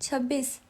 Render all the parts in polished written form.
26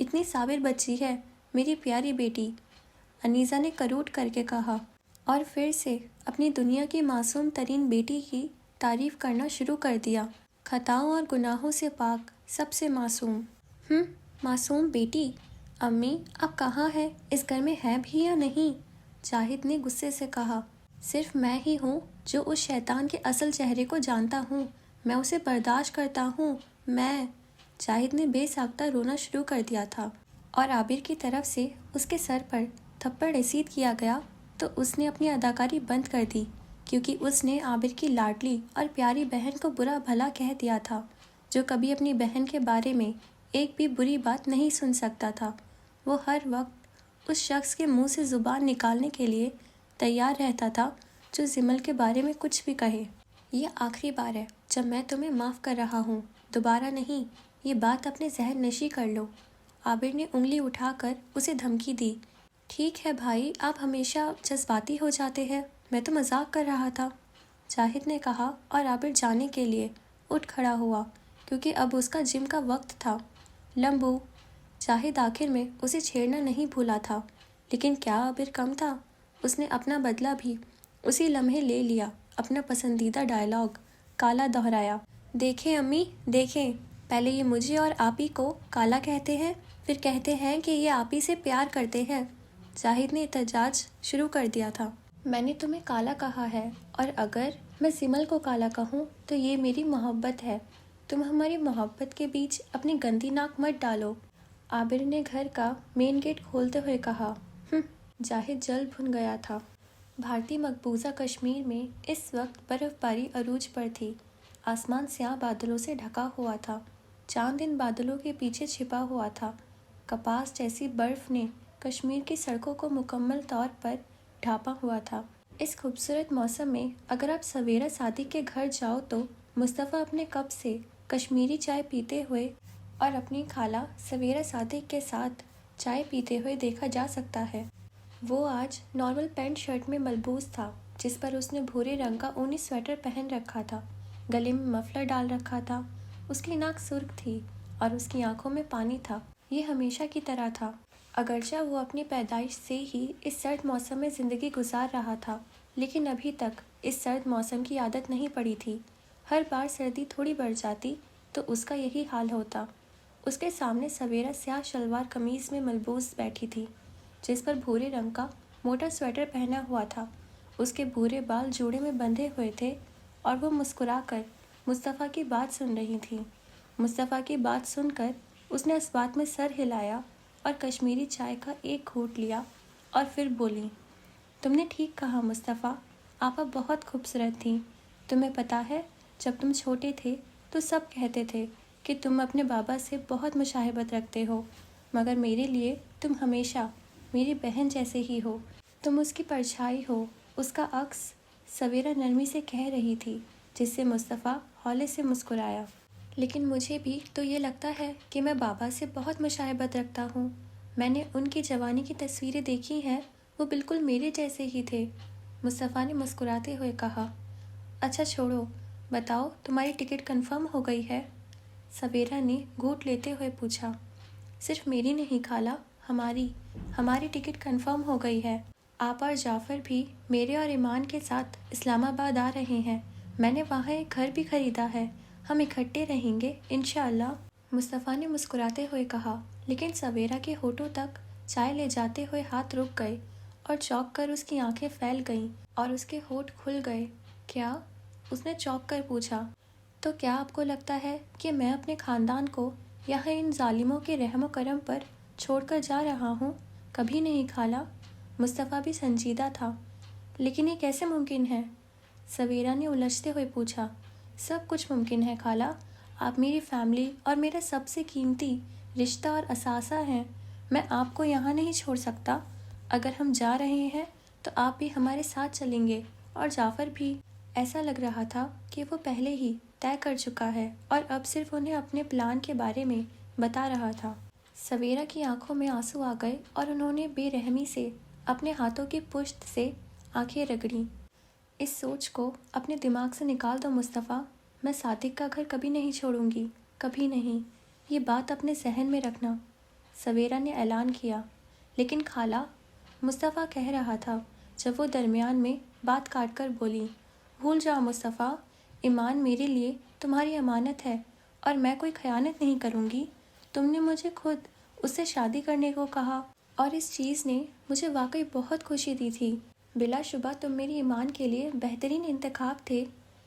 اتنی صابر بچی ہے میری پیاری بیٹی، انیزا نے کروٹ کر کے کہا اور پھر سے اپنی دنیا کی معصوم ترین بیٹی کی تعریف کرنا شروع کر دیا۔ خطاؤں اور گناہوں سے پاک، سب سے معصوم۔ معصوم بیٹی؟ امی اب کہاں ہے؟ اس گھر میں ہے بھی یا نہیں؟ جاہد نے غصے سے کہا۔ صرف میں ہی ہوں جو اس شیطان کے اصل چہرے کو جانتا ہوں، میں اسے برداشت کرتا ہوں۔ جاہد نے بے ساختہ رونا شروع کر دیا تھا اور عابر کی طرف سے اس کے سر پر تھپڑ رسید کیا گیا تو اس نے اپنی اداکاری بند کر دی، کیونکہ اس نے عابر کی لاڈلی اور پیاری بہن کو برا بھلا کہہ دیا تھا، جو کبھی اپنی بہن کے بارے میں ایک بھی بری بات نہیں سن سکتا تھا۔ وہ ہر وقت اس شخص کے منہ سے زبان نکالنے کے لیے تیار رہتا تھا جو زمل کے بارے میں کچھ بھی کہے۔ یہ آخری بار ہے جب میں تمہیں معاف کر رہا ہوں، دوبارہ نہیں، یہ بات اپنے ذہن نشی کر لو۔ عابر نے انگلی اٹھا کر اسے دھمکی دی۔ ٹھیک ہے بھائی، آپ ہمیشہ جذباتی ہو جاتے ہیں، میں تو مذاق کر رہا تھا، جاہد نے کہا اور عابر جانے کے لیے اٹھ کھڑا ہوا کیونکہ اب اس کا جم کا وقت تھا۔ لمبو، جاہد آخر میں اسے چھیڑنا نہیں بھولا تھا، لیکن کیا عابر کم تھا؟ اس نے اپنا بدلہ بھی اسی لمحے لے لیا۔ اپنا پسندیدہ ڈائلاگ کالا دہرایا۔ دیکھیں امی، دیکھیں، پہلے یہ مجھے اور آپی کو کالا کہتے ہیں، پھر کہتے ہیں کہ یہ آپی سے پیار کرتے ہیں۔ جاہد نے احتجاج شروع کر دیا تھا۔ میں نے تمہیں کالا کہا ہے، اور اگر میں زمل کو کالا کہوں تو یہ میری محبت ہے۔ تم ہماری محبت کے بیچ اپنی گندی ناک مت ڈالو، عابر نے گھر کا مین گیٹ کھولتے ہوئے کہا۔ جاہد جل بھن گیا تھا۔ بھارتی مقبوضہ کشمیر میں اس وقت برف باری عروج پر تھی۔ آسمان سیاہ بادلوں سے ڈھکا ہوا تھا، چاند ان بادلوں کے پیچھے چھپا ہوا تھا۔ کپاس جیسی برف نے کشمیر کی سڑکوں کو مکمل طور پر ڈھانپا ہوا تھا۔ اس خوبصورت موسم میں اگر آپ سویرا صادق کے گھر جاؤ تو مصطفیٰ اپنے کپ سے کشمیری چائے پیتے ہوئے اور اپنی خالہ سویرا صادق کے ساتھ چائے پیتے ہوئے دیکھا جا سکتا ہے۔ وہ آج نارمل پینٹ شرٹ میں ملبوس تھا، جس پر اس نے بھورے رنگ کا اونی سویٹر پہن رکھا تھا، گلے میں مفلر ڈال رکھا تھا۔ اس کی ناک سرخ تھی اور اس کی آنکھوں میں پانی تھا۔ یہ ہمیشہ کی طرح تھا، اگرچہ وہ اپنی پیدائش سے ہی اس سرد موسم میں زندگی گزار رہا تھا، لیکن ابھی تک اس سرد موسم کی عادت نہیں پڑی تھی۔ ہر بار سردی تھوڑی بڑھ جاتی تو اس کا یہی حال ہوتا۔ اس کے سامنے سویرا سیاہ شلوار قمیض میں ملبوس بیٹھی تھی، جس پر بھورے رنگ کا موٹا سویٹر پہنا ہوا تھا۔ اس کے بھورے بال جوڑے میں بندھے ہوئے تھے اور وہ مسکرا کر مصطفیٰ کی بات سن رہی تھی۔ مصطفیٰ کی بات سن کر اس نے اس بات میں سر ہلایا اور کشمیری چائے کا ایک گھونٹ لیا اور پھر بولی، تم نے ٹھیک کہا مصطفیٰ، آپ اب بہت خوبصورت تھیں۔ تمہیں پتہ ہے، جب تم چھوٹے تھے تو سب کہتے تھے کہ تم اپنے بابا سے بہت مشابہت رکھتے ہو، مگر میرے لیے تم ہمیشہ میری بہن جیسے ہی ہو، تم اس کی پرچھائی ہو، اس کا عکس، سویرا نرمی سے کہہ رہی تھی، جس سے مصطفیٰ ہولے سے مسکرایا۔ لیکن مجھے بھی تو یہ لگتا ہے کہ میں بابا سے بہت مشابہت رکھتا ہوں۔ میں نے ان کی جوانی کی تصویریں دیکھی ہیں، وہ بالکل میرے جیسے ہی تھے، مصطفیٰ نے مسکراتے ہوئے کہا۔ اچھا چھوڑو، بتاؤ تمہاری ٹکٹ کنفرم ہو گئی ہے؟ سویرا نے گھونٹ لیتے ہوئے پوچھا۔ صرف میری نہیں خالہ، ہماری ٹکٹ کنفرم ہو گئی ہے۔ آپ اور جعفر بھی میرے اور ایمان کے ساتھ اسلام آباد آ رہے ہیں۔ میں نے وہاں ایک گھر بھی خریدا ہے، ہم اکٹھے رہیں گے انشاءاللہ، مصطفیٰ نے مسکراتے ہوئے کہا۔ لیکن سویرا کے ہونٹوں تک چائے لے جاتے ہوئے ہاتھ رک گئے اور چونک کر اس کی آنکھیں پھیل گئیں اور اس کے ہونٹ کھل گئے۔ کیا؟ اس نے چونک کر پوچھا۔ تو کیا آپ کو لگتا ہے کہ میں اپنے خاندان کو یہاں ان ظالموں کے رحم و کرم پر چھوڑ کر جا رہا ہوں؟ کبھی نہیں خالہ، مصطفیٰ بھی سنجیدہ تھا۔ لیکن یہ کیسے ممکن ہے؟ سویرا نے الجھتے ہوئے پوچھا۔ سب کچھ ممکن ہے خالہ، آپ میری فیملی اور میرا سب سے قیمتی رشتہ اور اثاثہ ہیں۔ میں آپ کو یہاں نہیں چھوڑ سکتا۔ اگر ہم جا رہے ہیں تو آپ بھی ہمارے ساتھ چلیں گے، اور جعفر بھی۔ ایسا لگ رہا تھا کہ وہ پہلے ہی طے کر چکا ہے اور اب صرف انہیں اپنے پلان کے بارے میں بتا رہا تھا۔ سویرا کی آنکھوں میں آنسو آ گئے اور انہوں نے بے رحمی سے اپنے ہاتھوں کی پشت سے آنکھیں رگڑیں۔ اس سوچ کو اپنے دماغ سے نکال دو مصطفیٰ، میں صادق کا گھر کبھی نہیں چھوڑوں گی، کبھی نہیں، یہ بات اپنے ذہن میں رکھنا۔ سویرا نے اعلان کیا۔ لیکن خالہ، مصطفیٰ کہہ رہا تھا جب وہ درمیان میں بات کاٹ کر بولی۔ بھول جاؤ مصطفیٰ، ایمان میرے لیے تمہاری امانت ہے اور میں کوئی خیانت نہیں کروں گی۔ تم نے مجھے خود اس سے شادی کرنے کو کہا اور اس چیز نے مجھے واقعی بہت خوشی دی تھی۔ بلا شبہ تم میری ایمان کے لیے بہترین انتخاب تھے۔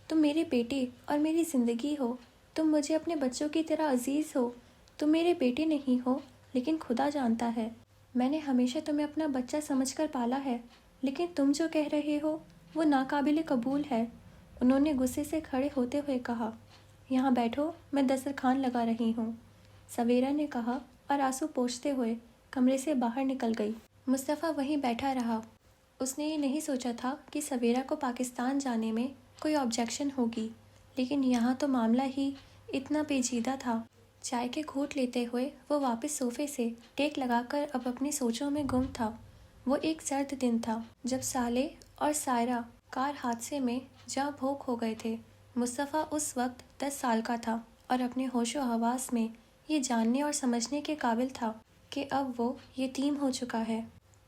تم میرے بیٹے اور میری زندگی ہو۔ تم مجھے اپنے بچوں کی طرح عزیز ہو۔ تم میرے بیٹے نہیں ہو، لیکن خدا جانتا ہے میں نے ہمیشہ تمہیں اپنا بچہ سمجھ کر پالا ہے، لیکن تم جو کہہ رہے ہو وہ ناقابل قبول ہے۔ انہوں نے غصے سے کھڑے ہوتے ہوئے کہا، یہاں بیٹھو، میں دسترخوان لگا رہی ہوں، سویرا نے کہا اور آنسو پوچھتے ہوئے کمرے سے باہر نکل گئی۔ مصطفیٰ وہیں بیٹھا رہا۔ اس نے یہ نہیں سوچا تھا کہ سویرا کو پاکستان جانے میں کوئی آبجیکشن ہوگی، لیکن یہاں تو معاملہ ہی اتنا پیچیدہ تھا۔ چائے کے گھونٹ لیتے ہوئے وہ واپس صوفے سے ٹیک لگا کر اب اپنی سوچوں میں گم تھا۔ وہ ایک سرد دن تھا جب صالح اور سائرہ کار حادثے میں جاں بھوگ ہو گئے تھے۔ مصطفیٰ اس وقت 10 سال کا تھا اور اپنے ہوش و حواس میں یہ جاننے اور سمجھنے کے قابل تھا کہ اب وہ یتیم ہو چکا ہے۔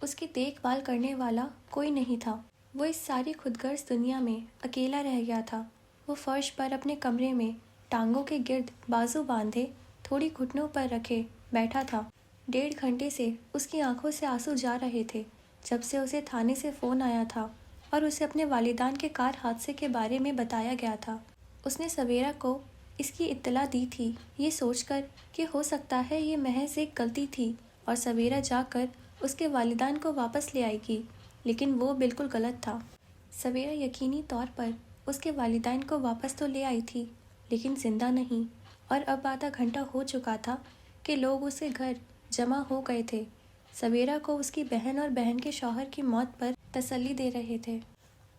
اس کی دیکھ بھال کرنے والا کوئی نہیں تھا۔ وہ اس ساری خودغرض دنیا میں اکیلا رہ گیا تھا۔ وہ فرش پر اپنے کمرے میں ٹانگوں کے گرد بازو باندھے تھوڑی گھٹنوں پر رکھے بیٹھا تھا۔ 1.5 گھنٹے سے اس کی آنکھوں سے آنسو جا رہے تھے جب سے اسے تھانے سے فون آیا تھا اور اسے اپنے والدان کے کار حادثے کے بارے میں بتایا گیا تھا۔ اس نے سویرا کو اس کی اطلاع دی تھی، یہ سوچ کر کہ ہو سکتا ہے یہ محض ایک غلطی تھی اور سویرا جا کر اس کے والدان کو واپس لے آئے گی، لیکن وہ بالکل غلط تھا۔ سویرا یقینی طور پر اس کے والدین کو واپس تو لے آئی تھی، لیکن زندہ نہیں، اور اب آدھا گھنٹہ ہو چکا تھا کہ لوگ اس کے گھر جمع ہو گئے تھے۔ سویرا کو اس کی بہن اور بہن کے شوہر کی موت پر تسلی دے رہے تھے۔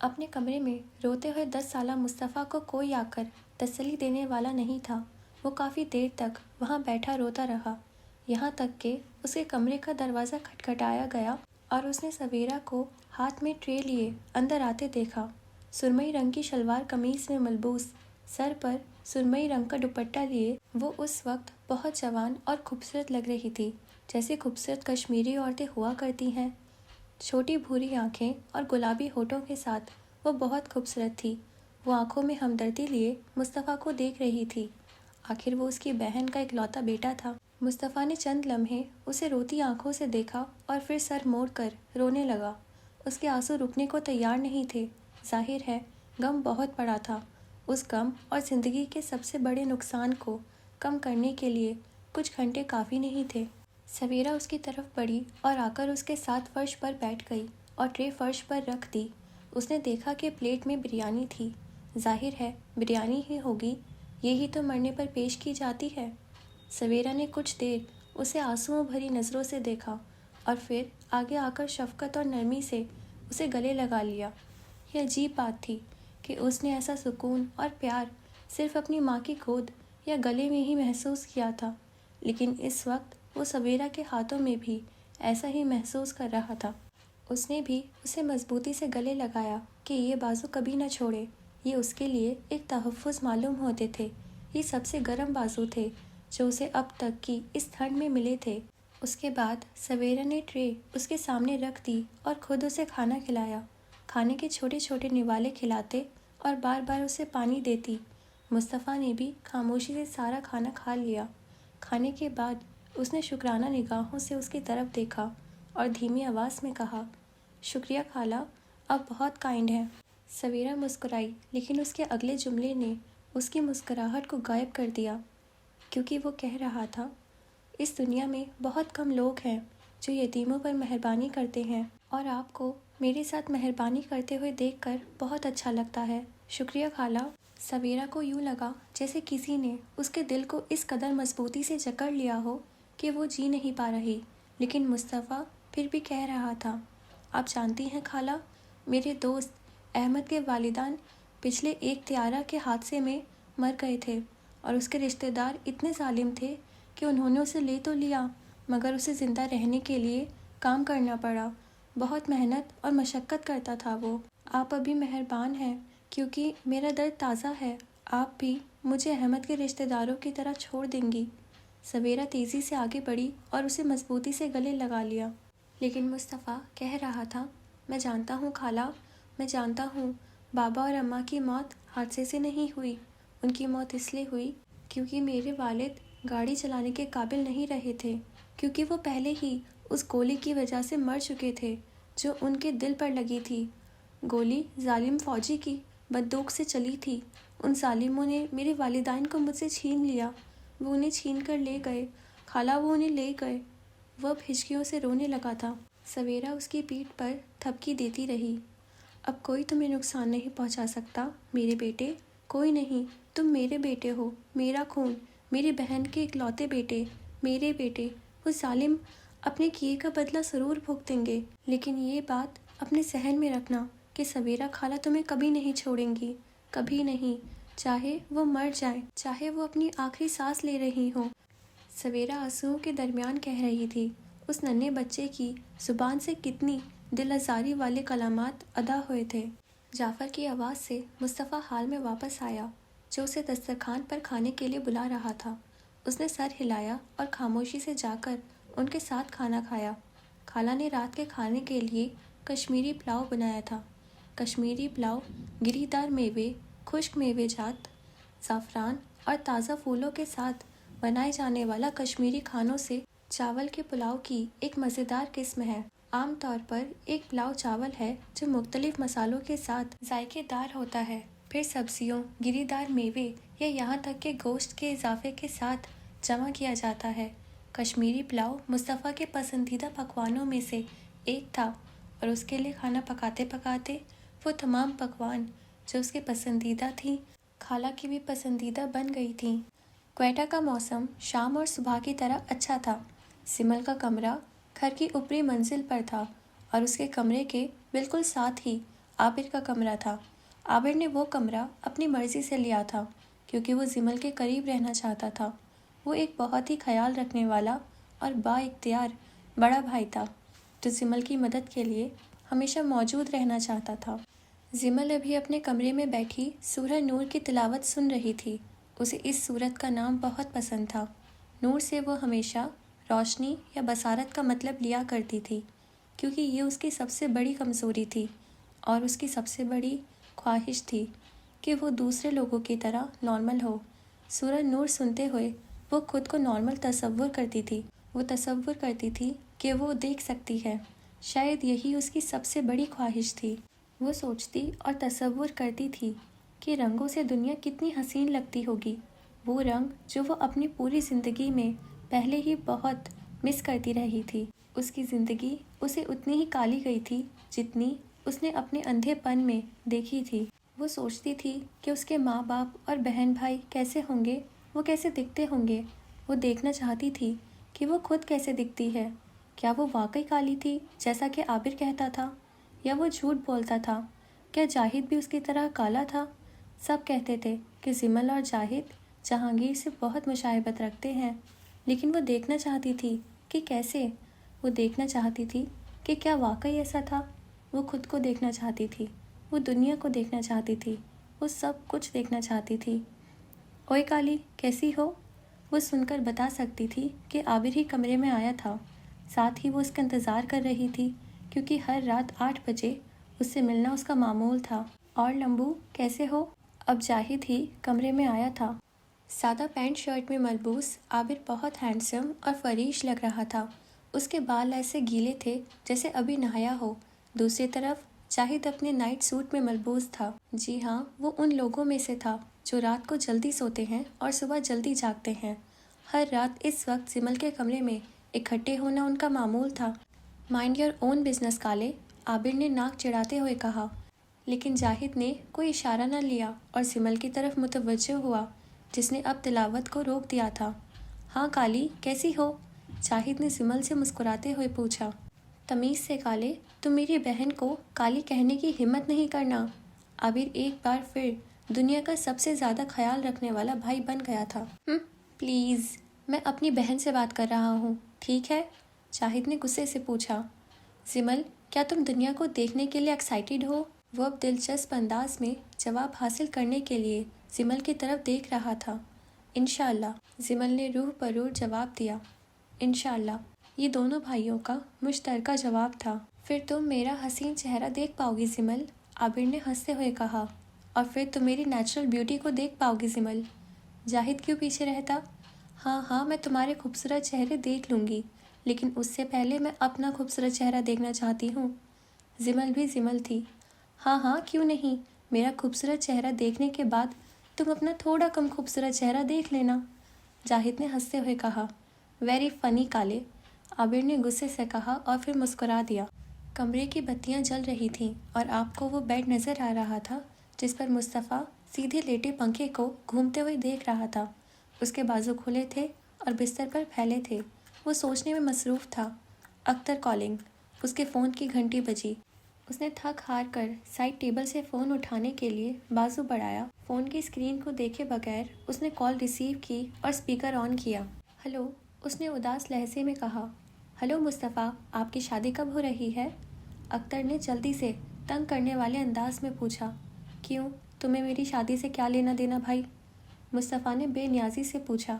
اپنے کمرے میں روتے ہوئے 10 سالہ مصطفیٰ کو کوئی آ کر تسلی دینے والا نہیں تھا۔ وہ کافی دیر تک وہاں بیٹھا روتا رہا، یہاں تک کہ اس کے کمرے کا دروازہ کھٹکھٹایا گیا اور اس نے سویرا کو ہاتھ میں ٹرے لیے اندر آتے دیکھا۔ سرمئی رنگ کی شلوار قمیص میں ملبوس، سر پر سرمئی رنگ کا دوپٹہ لیے وہ اس وقت بہت جوان اور خوبصورت لگ رہی تھی، جیسے خوبصورت کشمیری عورتیں ہوا کرتی ہیں۔ چھوٹی بھوری آنکھیں اور گلابی ہونٹوں کے ساتھ وہ بہت خوبصورت تھی۔ وہ آنکھوں میں ہمدردی لیے مصطفیٰ کو دیکھ رہی تھی۔ آخر وہ اس کی بہن کا اکلوتا بیٹا تھا۔ مصطفیٰ نے چند لمحے اسے روتی آنکھوں سے دیکھا اور پھر سر موڑ کر رونے لگا۔ اس کے آنسو رکنے کو تیار نہیں تھے۔ ظاہر ہے غم بہت بڑا تھا۔ اس غم اور زندگی کے سب سے بڑے نقصان کو کم کرنے کے لیے کچھ گھنٹے کافی نہیں تھے۔ سویرا اس کی طرف بڑھی اور آ کر اس کے ساتھ فرش پر بیٹھ گئی اور ٹرے فرش پر رکھ دی۔ اس نے دیکھا کہ پلیٹ میں بریانی تھی۔ ظاہر ہے بریانی ہی ہوگی، یہی تو مرنے پر پیش کی جاتی ہے۔ سویرا نے کچھ دیر اسے آنسوؤں بھری نظروں سے دیکھا اور پھر آگے آ کر شفقت اور نرمی سے اسے گلے لگا لیا۔ یہ عجیب بات تھی کہ اس نے ایسا سکون اور پیار صرف اپنی ماں کی گود یا گلے میں ہی محسوس کیا تھا، لیکن اس وقت وہ سویرا کے ہاتھوں میں بھی ایسا ہی محسوس کر رہا تھا۔ اس نے بھی اسے مضبوطی سے گلے لگایا کہ یہ بازو کبھی نہ چھوڑے۔ یہ اس کے لیے ایک تحفظ معلوم ہوتے تھے۔ یہ سب سے گرم بازو تھے جو اسے اب تک کی اس ٹھنڈ میں ملے تھے۔ اس کے بعد سویرا نے ٹرے اس کے سامنے رکھ دی اور خود اسے کھانا کھلایا۔ کھانے کے چھوٹے چھوٹے نوالے کھلاتے اور بار بار اسے پانی دیتی۔ مصطفیٰ نے بھی خاموشی سے سارا کھانا کھا لیا۔ کھانے کے بعد اس نے شکرانہ نگاہوں سے اس کی طرف دیکھا اور دھیمی آواز میں کہا، شکریہ خالہ، آپ بہت کائنڈ ہیں۔ سویرا مسکرائی، لیکن اس کے اگلے جملے نے اس کی مسکراہٹ کو غائب کر دیا، کیونکہ وہ کہہ رہا تھا، اس دنیا میں بہت کم لوگ ہیں جو یتیموں پر مہربانی کرتے ہیں، اور آپ کو میرے ساتھ مہربانی کرتے ہوئے دیکھ کر بہت اچھا لگتا ہے۔ شکریہ خالہ۔ سویرا کو یوں لگا جیسے کسی نے اس کے دل کو اس قدر مضبوطی سے جکڑ لیا ہو کہ وہ جی نہیں پا رہی، لیکن مصطفیٰ پھر بھی کہہ رہا تھا، آپ جانتی ہیں خالہ، میرے دوست احمد کے والدان پچھلے ایک طیارہ کے حادثے میں مر گئے تھے، اور اس کے رشتہ دار اتنے ظالم تھے کہ انہوں نے اسے لے تو لیا، مگر اسے زندہ رہنے کے لیے کام کرنا پڑا۔ بہت محنت اور مشقت کرتا تھا وہ۔ آپ ابھی مہربان ہیں کیونکہ میرا درد تازہ ہے۔ آپ بھی مجھے احمد کے رشتہ داروں کی طرح چھوڑ دیں گی؟ سویرا تیزی سے آگے بڑھی اور اسے مضبوطی سے گلے لگا لیا، لیکن مصطفیٰ کہہ رہا تھا، میں جانتا ہوں خالہ، میں جانتا ہوں بابا اور اماں کی موت حادثے سے نہیں ہوئی، ان کی موت اس لیے ہوئی کیونکہ میرے والد گاڑی چلانے کے قابل نہیں رہے تھے، کیونکہ وہ پہلے ہی اس گولی کی وجہ سے مر چکے تھے جو ان کے دل پر لگی تھی۔ گولی ظالم فوجی کی بندوق سے چلی تھی۔ ان ظالموں نے میرے والدین کو مجھ سے چھین لیا، وہ انہیں چھین کر لے گئے، خالہ وہ انہیں لے گئے۔ وہ اب ہچکیوں سے رونے لگا تھا۔ سویرا اس کی پیٹھ پر تھپکی دیتی رہی۔ اب کوئی تمہیں نقصان نہیں پہنچا سکتا میرے بیٹے، کوئی نہیں، تم میرے بیٹے ہو، میرا خون، میری بہن کے اکلوتے بیٹے، میرے بیٹے۔ وہ ظالم اپنے کیے کا بدلہ ضرور بھگتیں گے، لیکن یہ بات اپنے ذہن میں رکھنا کہ سویرا خالہ تمہیں کبھی نہیں چھوڑیں گی، کبھی نہیں، چاہے وہ مر جائیں، چاہے وہ اپنی آخری سانس لے رہی ہوں۔ سویرا آنسوؤں کے درمیان کہہ رہی تھی۔ اس ننھے بچے کی زبان سے کتنی دل آزاری والے کلمات ادا ہوئے تھے۔ جعفر کی آواز سے مصطفیٰ حال میں واپس آیا، جو اسے دسترخوان پر کھانے کے لیے بلا رہا تھا۔ اس نے سر ہلایا اور خاموشی سے جا کر ان کے ساتھ کھانا کھایا۔ خالہ نے رات کے کھانے کے لیے کشمیری پلاؤ بنایا تھا۔ کشمیری پلاؤ گری دار میوے، خشک میوے جات، زعفران اور تازہ پھولوں کے ساتھ بنائے جانے والا کشمیری کھانوں سے چاول کے پلاؤ کی ایک مزیدار قسم ہے۔ عام طور پر ایک پلاؤ چاول ہے جو مختلف مسالوں کے ساتھ ذائقے دار ہوتا ہے، پھر سبزیوں، گری دار میوے یا یہاں تک کہ گوشت کے اضافے کے ساتھ جمع کیا جاتا ہے۔ کشمیری پلاؤ مصطفیٰ کے پسندیدہ پکوانوں میں سے ایک تھا، اور اس کے لیے کھانا پکاتے پکاتے وہ تمام پکوان جو اس کے پسندیدہ تھیں خالہ کی بھی پسندیدہ بن گئی تھیں۔ کوئٹہ کا موسم شام اور صبح کی طرح اچھا تھا۔ سمل کا کمرہ گھر کی اوپری منزل پر تھا اور اس کے کمرے کے بالکل ساتھ ہی عابر کا کمرہ تھا۔ عابر نے وہ کمرہ اپنی مرضی سے لیا تھا کیونکہ وہ سمل کے قریب رہنا چاہتا تھا۔ وہ ایک بہت ہی خیال رکھنے والا اور با اختیار بڑا بھائی تھا جو سمل کی مدد کے لیے ہمیشہ موجود رہنا چاہتا تھا۔ سمل ابھی اپنے کمرے میں بیٹھی سورہ نور کی تلاوت سن رہی تھی۔ اسے اس سورت کا نام بہت پسند تھا۔ نور سے وہ ہمیشہ روشنی یا بصارت کا مطلب لیا کرتی تھی، کیونکہ یہ اس کی سب سے بڑی کمزوری تھی اور اس کی سب سے بڑی خواہش تھی کہ وہ دوسرے لوگوں کی طرح نارمل ہو۔ سورہ نور سنتے ہوئے وہ خود کو نارمل تصور کرتی تھی۔ وہ تصور کرتی تھی کہ وہ دیکھ سکتی ہے، شاید یہی اس کی سب سے بڑی خواہش تھی۔ وہ سوچتی اور تصور کرتی تھی کہ رنگوں سے دنیا کتنی حسین لگتی ہوگی، وہ رنگ جو وہ اپنی پوری زندگی میں پہلے ہی بہت مس کرتی رہی تھی۔ اس کی زندگی اسے اتنی ہی کالی گئی تھی جتنی اس نے اپنے اندھے پن میں دیکھی تھی۔ وہ سوچتی تھی کہ اس کے ماں باپ اور بہن بھائی کیسے ہوں گے، وہ کیسے دکھتے ہوں گے۔ وہ دیکھنا چاہتی تھی کہ وہ خود کیسے دکھتی ہے۔ کیا وہ واقعی کالی تھی جیسا کہ عابر کہتا تھا، یا وہ جھوٹ بولتا تھا؟ کیا جاہد بھی اس کی طرح کالا تھا؟ سب کہتے تھے کہ سمل اور جاہد جہانگیر سے بہت مشابہت رکھتے ہیں، لیکن وہ دیکھنا چاہتی تھی کہ کیسے۔ وہ دیکھنا چاہتی تھی کہ کیا واقعی ایسا تھا۔ وہ خود کو دیکھنا چاہتی تھی، وہ دنیا کو دیکھنا چاہتی تھی، وہ سب کچھ دیکھنا چاہتی تھی۔ اوئے کالی، کیسی ہو؟ وہ سن کر بتا سکتی تھی کہ عابر ہی کمرے میں آیا تھا، ساتھ ہی وہ اس کا انتظار کر رہی تھی کیونکہ ہر رات 8 بجے اس سے ملنا اس کا معمول تھا۔ اور لمبو، کیسے ہو؟ اب جاہد ہی کمرے میں آیا تھا۔ سادہ پینٹ شرٹ میں ملبوس عابر بہت ہینڈسم اور فریش لگ رہا تھا۔ اس کے بال ایسے گیلے تھے جیسے ابھی نہایا ہو۔ دوسری طرف جاہد اپنے نائٹ سوٹ میں ملبوس تھا۔ جی ہاں، وہ ان لوگوں میں سے تھا جو رات کو جلدی سوتے ہیں اور صبح جلدی جاگتے ہیں۔ ہر رات اس وقت سمل کے کمرے میں اکٹھے ہونا ان کا معمول تھا۔ مائنڈ یور اون بزنس کالے، عابر نے ناک چڑھاتے ہوئے کہا، لیکن جاہد نے کوئی اشارہ نہ لیا اور سمل کی طرف متوجہ ہوا جس نے اب تلاوت کو روک دیا تھا۔ ہاں کالی، کیسی ہو؟ جاہد نے سمل سے مسکراتے ہوئے پوچھا۔ تمیز سے کالے، تم میری بہن کو کالی کہنے کی ہمت نہیں کرنا۔ عابر ایک بار پھر دنیا کا سب سے زیادہ خیال رکھنے والا بھائی بن گیا تھا۔ پلیز، میں اپنی بہن سے بات کر رہا ہوں، ٹھیک ہے؟ جاہد نے غصے سے پوچھا۔ سمل، کیا تم دنیا کو دیکھنے کے لیے ایکسائٹیڈ ہو؟ وہ اب دلچسپ انداز میں جواب حاصل کرنے کے لیے سمل کی طرف دیکھ رہا تھا۔ انشاءاللہ، زمل نے روح پر روح جواب دیا۔ انشاءاللہ، یہ دونوں بھائیوں کا مشترکہ جواب تھا۔ پھر تم میرا حسین چہرہ دیکھ پاؤ گی زمل، عابر نے ہنستے ہوئے کہا۔ اور پھر تم میری نیچرل بیوٹی کو دیکھ پاؤ گی زمل۔ جاہد کیوں پیچھے رہتا؟ ہاں میں تمہارے خوبصورت چہرے دیکھ لوں گی، لیکن اس سے پہلے میں اپنا خوبصورت چہرہ دیکھنا چاہتی ہوں۔ زمل بھی زمل تھی۔ ہاں کیوں نہیں، میرا خوبصورت چہرہ دیکھنے کے بعد تم اپنا تھوڑا کم خوبصورت چہرہ دیکھ لینا، جاہد نے ہنستے ہوئے کہا۔ ویری فنی کالے، عابر نے غصے سے کہا اور پھر مسکرا دیا۔ کمرے کی بتیاں جل رہی تھیں اور آپ کو وہ بیڈ نظر آ رہا تھا جس پر مصطفیٰ سیدھے لیٹے پنکھے کو گھومتے ہوئے دیکھ رہا تھا۔ اس کے بازو کھلے تھے اور بستر پر پھیلے تھے۔ وہ سوچنے میں مصروف تھا۔ اختر کالنگ۔ اس کے فون کی گھنٹی بجی۔ اس نے تھک ہار کر سائڈ ٹیبل سے فون اٹھانے کے لیے بازو بڑھایا۔ فون کی اسکرین کو دیکھے بغیر اس نے کال ریسیو کی اور اسپیکر آن کیا۔ ہلو، اس نے اداس لہجے میں کہا۔ ہلو مصطفیٰ، آپ کی شادی کب ہو رہی ہے؟ اختر نے جلدی سے تنگ کرنے والے انداز میں پوچھا۔ کیوں، تمہیں میری شادی سے کیا لینا دینا بھائی؟ مصطفیٰ نے بے نیازی سے پوچھا۔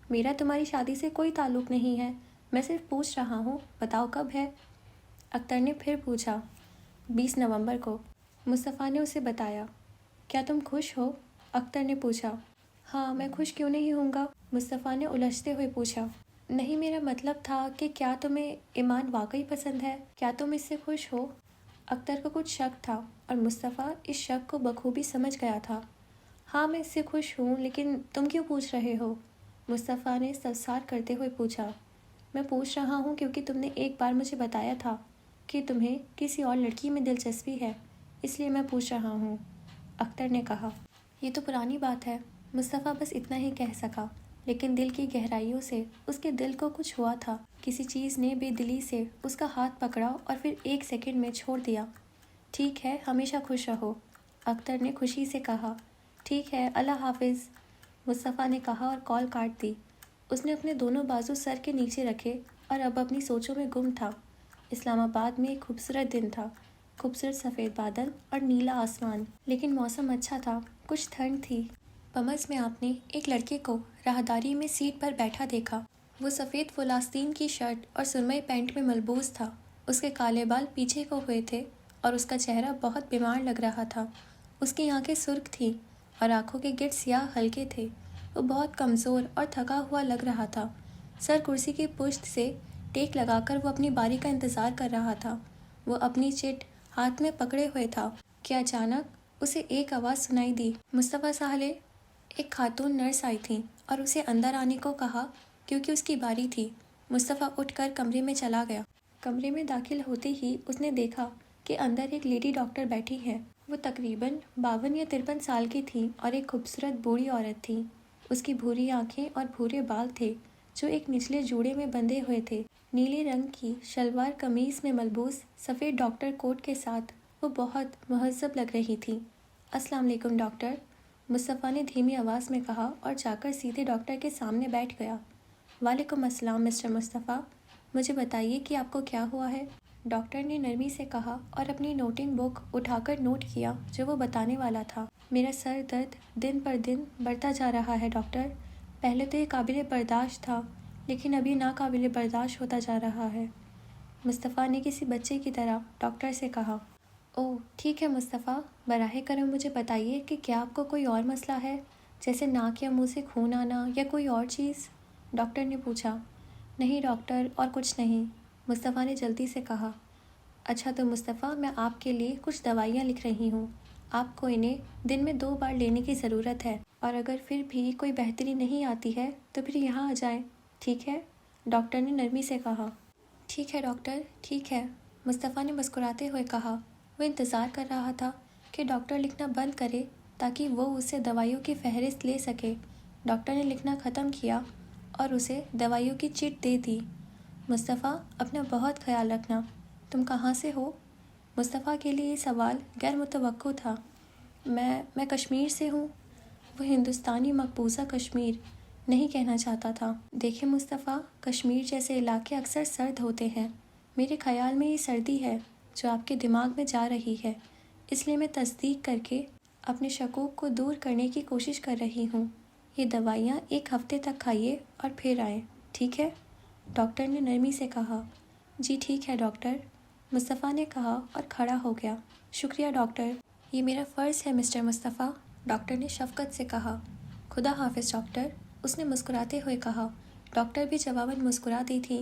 میرا تمہاری شادی سے کوئی تعلق نہیں ہے، میں صرف پوچھ رہا ہوں، بتاؤ کب ہے؟ اختر نے پھر پوچھا۔ 20 نومبر کو، مصطفیٰ نے اسے بتایا۔ کیا تم خوش ہو؟ اختر نے پوچھا۔ ہاں، میں خوش کیوں نہیں ہوں گا؟ مصطفیٰ نے الجھتے ہوئے پوچھا۔ نہیں، میرا مطلب تھا کہ کیا تمہیں ایمان واقعی پسند ہے؟ کیا تم اس سے خوش ہو؟ اختر کو کچھ شک تھا اور مصطفیٰ اس شک کو بخوبی سمجھ گیا تھا۔ ہاں، میں اس سے خوش ہوں، لیکن تم کیوں پوچھ رہے ہو؟ مصطفیٰ نے استفسار کرتے ہوئے پوچھا۔ میں پوچھ رہا ہوں کیونکہ تم نے ایک بار مجھے بتایا تھا کہ تمہیں کسی اور لڑکی میں دلچسپی ہے، اس لیے میں پوچھ رہا ہوں، اختر نے کہا۔ یہ تو پرانی بات ہے، مصطفیٰ بس اتنا ہی کہہ سکا، لیکن دل کی گہرائیوں سے اس کے دل کو کچھ ہوا تھا۔ کسی چیز نے بے دلی سے اس کا ہاتھ پکڑا اور پھر ایک سیکنڈ میں چھوڑ دیا۔ ٹھیک ہے، ہمیشہ خوش رہو، اختر نے خوشی سے کہا۔ ٹھیک ہے، اللہ حافظ، مصطفیٰ نے کہا اور کال کاٹ دی۔ اس نے اپنے دونوں بازو سر کے نیچے رکھے اور اب اپنی سوچوں میں گم تھا۔ اسلام آباد میں ایک خوبصورت دن تھا، خوبصورت سفید بادل اور نیلا آسمان، لیکن موسم اچھا تھا، کچھ ٹھنڈ تھی۔ بمز میں آپ نے ایک لڑکے کو راہداری میں سیٹ پر بیٹھا دیکھا۔ وہ سفید فلاسطین کی شرٹ اور سرمئی پینٹ میں ملبوس تھا۔ اس کے کالے بال پیچھے کو ہوئے تھے اور اس کا چہرہ بہت بیمار لگ رہا تھا۔ اس کی آنکھیں سرخ تھیں اور آنکھوں کے گرد سیاہ حلقے تھے۔ وہ بہت کمزور اور تھکا ہوا لگ رہا تھا۔ سر کرسی کی پشت سے ٹیک لگا کر وہ اپنی باری کا انتظار کر رہا تھا۔ وہ اپنی چٹ ہاتھ میں پکڑے ہوئے تھا کہ اچانک اسے ایک آواز سنائی دی۔ مصطفیٰ ساحلے۔ ایک خاتون نرس آئی تھیں اور اسے اندر آنے کو کہا کیونکہ اس کی باری تھی۔ مصطفیٰ اٹھ کر کمرے میں چلا گیا۔ کمرے میں داخل ہوتے ہی اس نے دیکھا کہ اندر ایک لیڈی ڈاکٹر بیٹھی ہے۔ وہ تقریباً 52 یا 53 سال کی تھیں اور ایک خوبصورت بوڑھی عورت تھی۔ اس کی بھوری آنکھیں اور بھورے بال تھے جو ایک نچلے جوڑے میں بندھے ہوئے تھے۔ نیلے رنگ کی شلوار قمیص میں ملبوس سفید ڈاکٹر کوٹ کے ساتھ وہ بہت مہذب لگ رہی تھی۔ السلام علیکم ڈاکٹر، مصطفیٰ نے دھیمی آواز میں کہا اور جا کر سیدھے ڈاکٹر کے سامنے بیٹھ گیا۔ وعلیکم السلام مسٹر مصطفیٰ، مجھے بتائیے کہ آپ کو کیا ہوا ہے؟ ڈاکٹر نے نرمی سے کہا اور اپنی نوٹنگ بک اٹھا کر نوٹ کیا جو وہ بتانے والا تھا۔ میرا سر درد دن پر دن بڑھتا جا رہا ہے ڈاکٹر۔ پہلے تو یہ قابل برداشت تھا، لیکن اب یہ ناقابل برداشت ہوتا جا رہا ہے، مصطفیٰ نے کسی بچے کی طرح ڈاکٹر سے کہا۔ اوہ ٹھیک ہے مصطفیٰ، براہ کرم مجھے بتائیے کہ کیا آپ کو کوئی اور مسئلہ ہے، جیسے ناک یا منہ سے خون آنا یا کوئی اور چیز؟ ڈاکٹر نے پوچھا۔ نہیں ڈاکٹر، اور کچھ نہیں، مصطفیٰ نے جلدی سے کہا۔ اچھا تو مصطفیٰ، میں آپ کے لیے کچھ دوائیاں لکھ رہی ہوں، آپ کو انہیں دن میں 2 بار لینے کی ضرورت ہے، اور اگر پھر بھی کوئی بہتری نہیں آتی ہے تو پھر یہاں آ جائیں، ٹھیک ہے؟ ڈاکٹر نے نرمی سے کہا۔ ٹھیک ہے ڈاکٹر، ٹھیک ہے، مصطفیٰ نے مسکراتے ہوئے کہا۔ وہ انتظار کر رہا تھا کہ ڈاکٹر لکھنا بند کرے تاکہ وہ اسے دوائیوں کی فہرست لے سکے۔ ڈاکٹر نے لکھنا ختم کیا اور اسے دوائیوں کی چٹ دے دی۔ مصطفیٰ، اپنا بہت خیال رکھنا، تم کہاں سے ہو؟ مصطفیٰ کے لیے یہ سوال غیر متوقع تھا۔ میں کشمیر سے ہوں۔ وہ ہندوستانی مقبوضہ کشمیر نہیں کہنا چاہتا تھا۔ دیکھیں مصطفیٰ، کشمیر جیسے علاقے اکثر سرد ہوتے ہیں۔ میرے خیال میں یہ سردی ہے جو آپ کے دماغ میں جا رہی ہے، اس لیے میں تصدیق کر کے اپنے شکوک کو دور کرنے کی کوشش کر رہی ہوں۔ یہ دوائیاں 1 ہفتے تک کھائیے اور پھر آئیں، ٹھیک ہے؟ ڈاکٹر نے نرمی سے کہا۔ جی ٹھیک ہے ڈاکٹر، مصطفیٰ نے کہا اور کھڑا ہو گیا۔ شکریہ ڈاکٹر، یہ میرا فرض ہے مسٹر مصطفیٰ، ڈاکٹر نے شفقت سے کہا۔ خدا حافظ ڈاکٹر، اس نے مسکراتے ہوئے کہا۔ ڈاکٹر بھی جواباً مسکرا دی تھی۔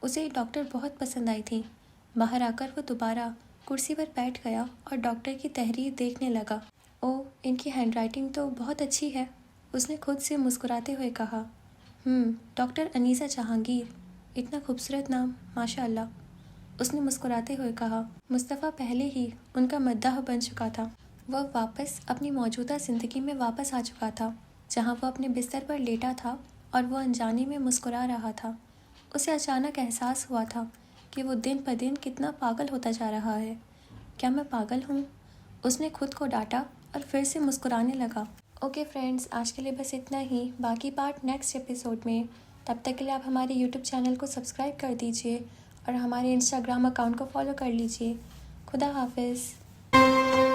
اسے ڈاکٹر بہت پسند آئی تھی۔ باہر آ کر وہ دوبارہ کرسی پر بیٹھ گیا اور ڈاکٹر کی تحریر دیکھنے لگا۔ اوہ، ان کی ہینڈ رائٹنگ تو بہت اچھی ہے، اس نے خود سے مسکراتے ہوئے کہا۔ ڈاکٹر انیسہ جہانگیر، اتنا خوبصورت نام، ماشاء اللہ، اس نے مسکراتے ہوئے کہا۔ مصطفیٰ پہلے ہی ان کا مداح بن چکا تھا۔ وہ واپس اپنی موجودہ زندگی میں واپس آ چکا تھا، جہاں وہ اپنے بستر پر لیٹا تھا اور وہ انجانے میں مسکرا رہا تھا۔ اسے اچانک احساس ہوا تھا کہ وہ دن پہ دن کتنا پاگل ہوتا جا رہا ہے۔ کیا میں پاگل ہوں؟ اس نے خود کو ڈانٹا اور پھر سے مسکرانے لگا۔ اوکے فرینڈز، آج کے لیے بس اتنا ہی، باقی پارٹ نیکسٹ ایپیسوڈ میں۔ تب تک کے لیے آپ ہمارے یوٹیوب چینل کو سبسکرائب کر دیجیے اور ہمارے انسٹاگرام اکاؤنٹ کو فالو کر لیجیے۔ خدا حافظ۔